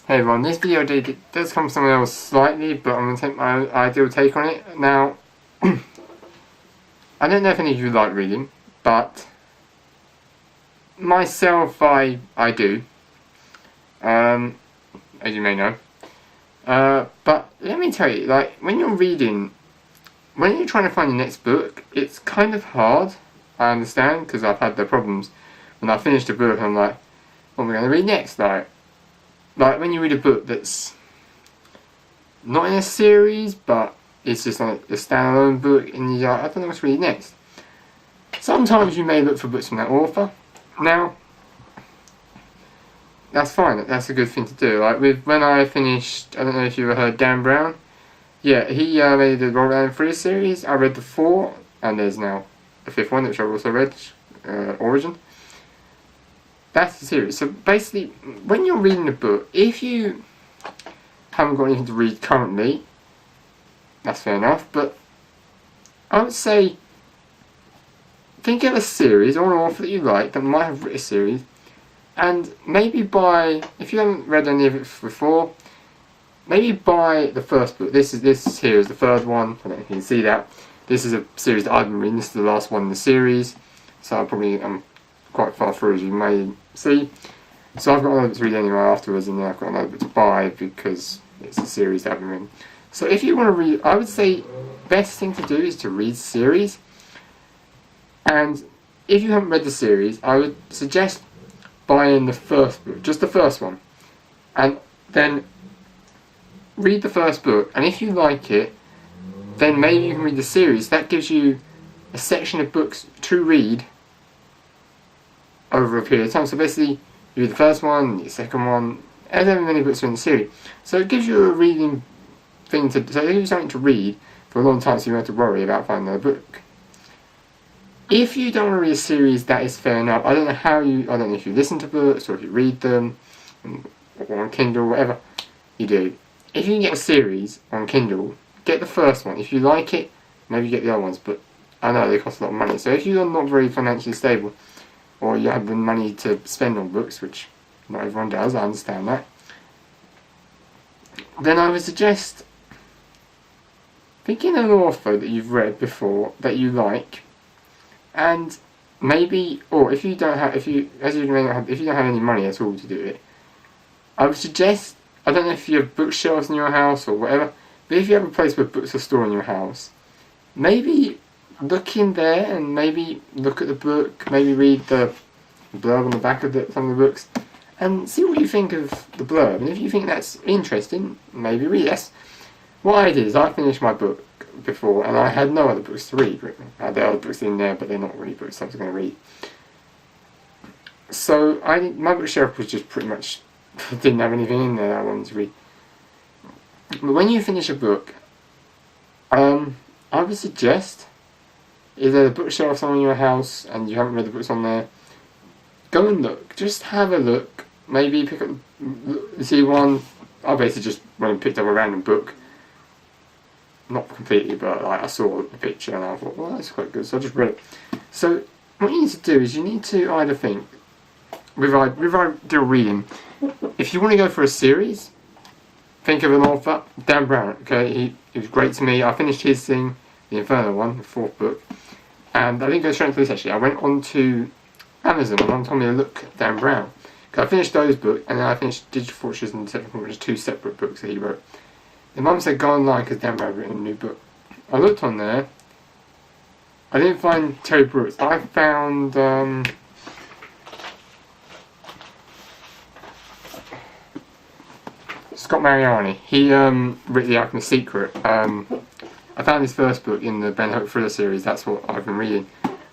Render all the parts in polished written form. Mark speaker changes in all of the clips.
Speaker 1: Hey everyone, this video does come from someone else slightly, but I'm going to take my ideal take on it. Now, I don't know if any of you like reading, but myself, I do, as you may know. But let me tell you, like, when you're reading, when you're trying to find your next book, it's kind of hard, I understand, because I've had the problems. When I finished a book, I'm like, what am I going to read next? Like when you read a book that's not in a series, but it's just like a standalone book, and you're like, I don't know what to read next. Sometimes you may look for books from that author. Now, that's fine. That's a good thing to do. Like when I finished, I don't know if you ever heard Dan Brown. Yeah, he made the Roald Dahl 3 series. I read the 4, and there's now the 5th one, which I also read, Origin. That's the series. So basically, when you're reading a book, if you haven't got anything to read currently, that's fair enough, but I would say think of a series or an author that you like that might have written a series, and maybe buy, if you haven't read any of it before, maybe buy the first book. This here is the third one. I don't know if you can see that. This is a series that I've been reading. This is the last one in the series, so I'm quite far through, as you may see. So I've got another book to read anyway afterwards, and then I've got another book to buy because it's a series that I've been reading. So if you want to read, I would say best thing to do is to read series. And if you haven't read the series, I would suggest buying the first book, just the first one, and then read the first book. And if you like it, then maybe you can read the series. That gives you a section of books to read over a period of time. So basically, you read the first one, the second one, and then many books are in the series. So it gives you a reading thing so it gives you something to read for a long time, so you don't have to worry about finding another book. If you don't want to read a series, that is fair enough. I don't know if you listen to books or if you read them or on Kindle, whatever you do. If you can get a series on Kindle, get the first one. If you like it, maybe get the other ones, but I know they cost a lot of money. So if you're not very financially stable, or you have the money to spend on books, which not everyone does, I understand that, then I would suggest thinking of an author that you've read before that you like, and maybe, or if you don't have any money at all to do it, I would suggest, I don't know if you have bookshelves in your house or whatever, but if you have a place where books are stored in your house, maybe look in there and maybe look at the book, maybe read the blurb on the back of some of the books, and see what you think of the blurb. And if you think that's interesting, maybe read it. What I did is I finished my book before, and I had no other books to read. I had the other books in there, but they're not really books I was going to read. So my bookshelf was just pretty much didn't have anything in there that I wanted to read. But when you finish a book, I would suggest, if there's a bookshelf somewhere in your house and you haven't read the books on there, go and look. Just have a look. Maybe pick up, see one. I basically just went and picked up a random book. Not completely, but like I saw the picture and I thought, well, that's quite good, so I just read it. So what you need to do is you need to either think, with ideal reading, if you want to go for a series, think of an author, Dan Brown. Okay, he was great to me. I finished his thing, the Inferno one, the 4th book. And I didn't go straight into this actually. I went on to Amazon and Mum told me to look at Dan Brown. Because I finished those books and then I finished Digital Fortress and the second one, which is 2 separate books that he wrote. And Mum said go online because Dan Brown had written a new book. I looked on there. I didn't find Terry Brooks. I found Scott Mariani. He wrote The Alchemist's Secret. I found his first book in the Ben Hope thriller series. That's what I've been reading.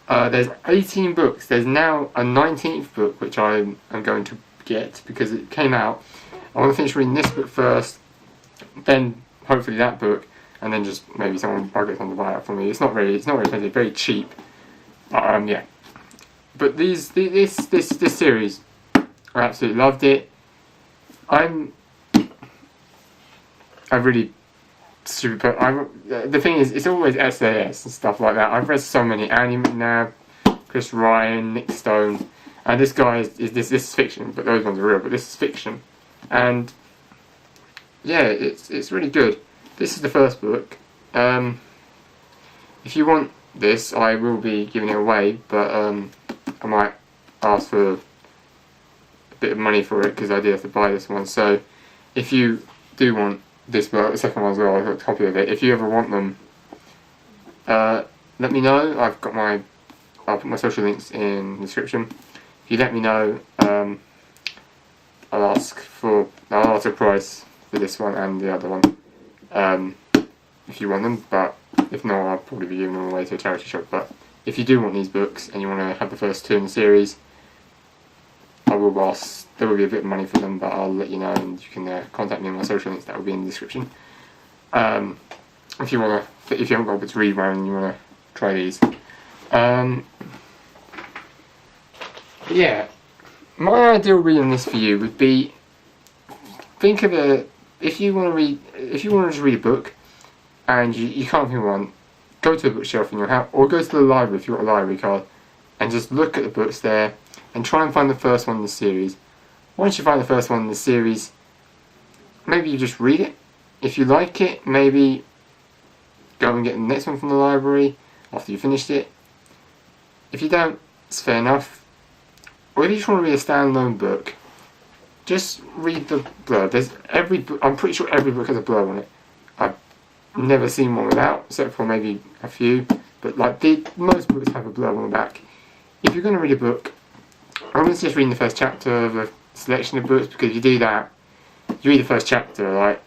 Speaker 1: There's 18 books. There's now a 19th book which I'm going to get because it came out. I want to finish reading this book first, then hopefully that book, and then just maybe I'll get someone to buy it for me. It's not very expensive, very cheap. Yeah. But this series, I absolutely loved it. I really stupid, but the thing is, it's always SAS and stuff like that. I've read so many, Andy McNab, Chris Ryan, Nick Stone, and this guy this is fiction, but those ones are real, but this is fiction. And yeah, it's really good. This is the first book. If you want this, I will be giving it away, but I might ask for a bit of money for it because I did have to buy this one. So if you do want this book, the second one as well, I've got a copy of it. If you ever want them, let me know. I'll put my social links in the description. If you let me know, I'll ask a price for this one and the other one. If you want them, but if not, I'll probably be giving them away to a charity shop. But if you do want these books and you want to have the first 2 in the series, I will ask. There will be a bit of money for them, but I'll let you know, and you can contact me on my social links. That will be in the description. If you haven't got a book to read one and you want to try these. Yeah, my ideal reading list for you would be, think of if you want to just read a book and you can't think of one, go to a bookshelf in your house or go to the library if you've got a library card and just look at the books there and try and find the first one in the series. Once you find the first one in the series, maybe you just read it. If you like it, maybe go and get the next one from the library after you finished it. If you don't, it's fair enough. Or if you just want to read a standalone book, just read the blurb. I'm pretty sure every book has a blurb on it. I've never seen one without, except for maybe a few. But most books have a blurb on the back. If you're going to read a book, I wouldn't suggest reading the first chapter of a selection of books, because if you do that, you read the first chapter,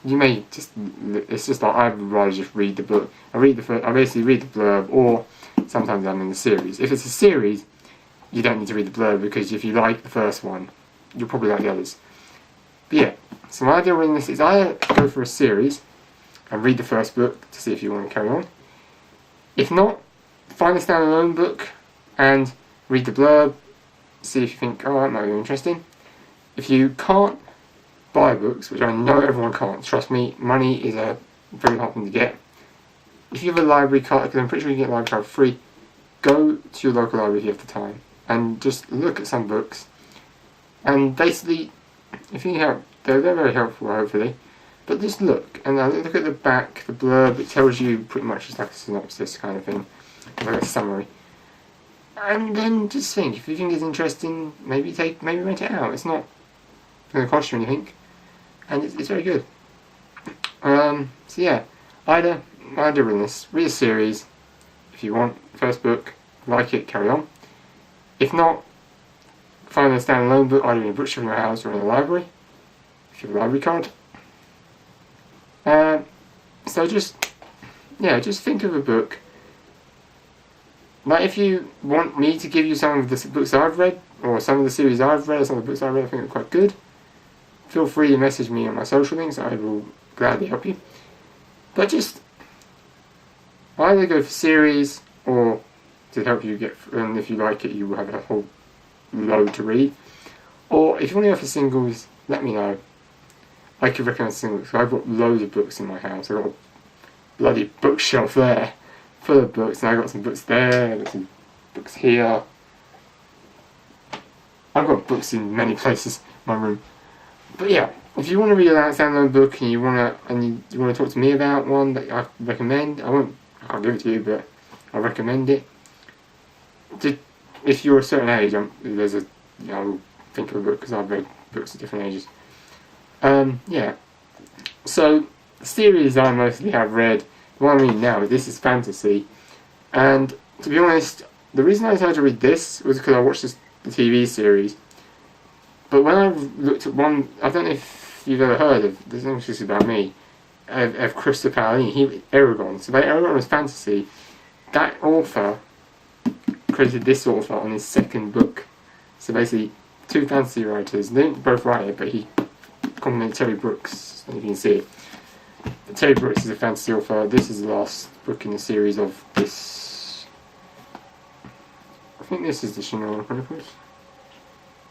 Speaker 1: you may just, it's just like, I'd rather just read the book. I basically read the blurb, or sometimes I'm in the series. If it's a series, you don't need to read the blurb, because if you like the first one, you'll probably like the others. But yeah, so my ideal reading list is either go for a series and read the first book to see if you want to carry on. If not, find a standalone book and read the blurb, see if you think, oh, that might be interesting. If you can't buy books, which I know everyone can't, trust me, money is a very hard thing to get. If you have a library card, because I'm pretty sure you can get a library card free, go to your local library if you have the time and just look at some books. And basically, if you help, they're very helpful, hopefully. But just look, and look at the back, the blurb. It tells you pretty much just like a synopsis kind of thing, like a summary. And then just think, if you think it's interesting, maybe rent it out. It's not going to cost you anything, and it's very good. So yeah, either read a series if you want. First book, like it, carry on. If not, find a standalone book either in a bookshop in your house or in a library if you have a library card. So just think of a book. If you want me to give you some of the books I've read, or some of the series I've read, or some of the books I've read I think are quite good, feel free to message me on my social links. I will gladly help you. But just either go for series, or to help you get, and if you like it, you will have a whole load to read. Or if you want to go for singles, let me know. I could recommend singles, because I've got loads of books in my house. I've got a bloody bookshelf there full of books, and I've got some books there, I've got some books here. I've got books in many places in my room. But yeah, if you want to read a standalone book and you want to talk to me about one that I recommend, I'll give it to you, but I recommend it. If you're a certain age, I'll think of a book, because I've read books at different ages. Yeah. So the series I mostly have read, the one I'm reading now, this is fantasy, and to be honest, the reason I decided to read this was because I watched the TV series. But when I looked at one, I don't know if you've ever heard of, this is just about me, of Christopher Paolini, Eragon. So Eragon was fantasy. That author credited this author on his second book. So basically, 2 fantasy writers, they didn't both write it, but he complimented Terry Brooks, if you can see it. Terry Brooks is a fantasy author. This is the last book in the series of this. I think this is the Shannara Chronicles.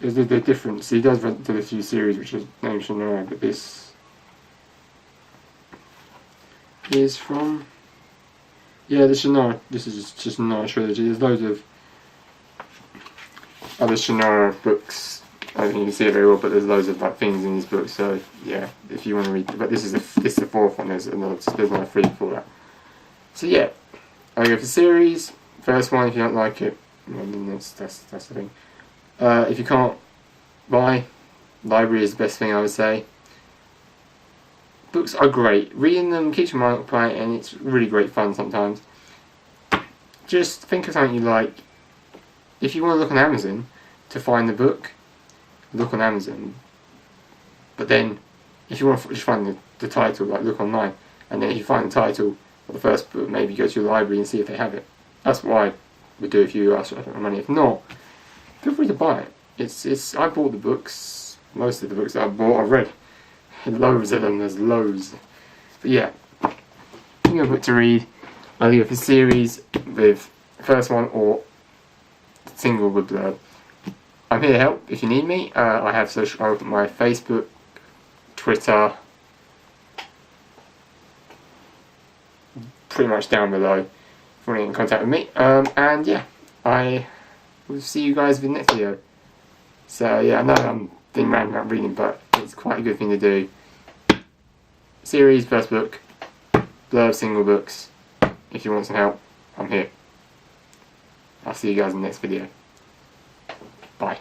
Speaker 1: There's the difference. He does do a few series which is named Shannara, but this is from, yeah, the Shannara. This is just Shannara trilogy. There's loads of other Shannara books I don't think you can see it very well, but there's loads of like things in these books. So yeah, if you want to read, but this is the fourth one. There's another 3 before that. So yeah, I go for series. First one, if you don't like it, well, then that's the thing. If you can't buy, library is the best thing I would say. Books are great. Reading them keeps your mind occupied, and it's really great fun sometimes. Just think of something you like. If you want to look on Amazon to find the book, look on Amazon. But then, if you want to just find the title, like look online, and then if you find the title of the first book, maybe go to your library and see if they have it. That's what I would do if you asked for money. If not, feel free to buy it. It's. I bought the books. Most of the books that I bought, I've read. Loads of them. There's loads. But yeah, think of a book to read. I'll either for series with the first one or single with blurb. I'm here to help if you need me. I have my Facebook, Twitter, pretty much down below if you want to get in contact with me. And yeah, I will see you guys in the next video. So yeah, I know I'm being random about reading, but it's quite a good thing to do. Series, first book, blurb, single books. If you want some help, I'm here. I'll see you guys in the next video. Bye.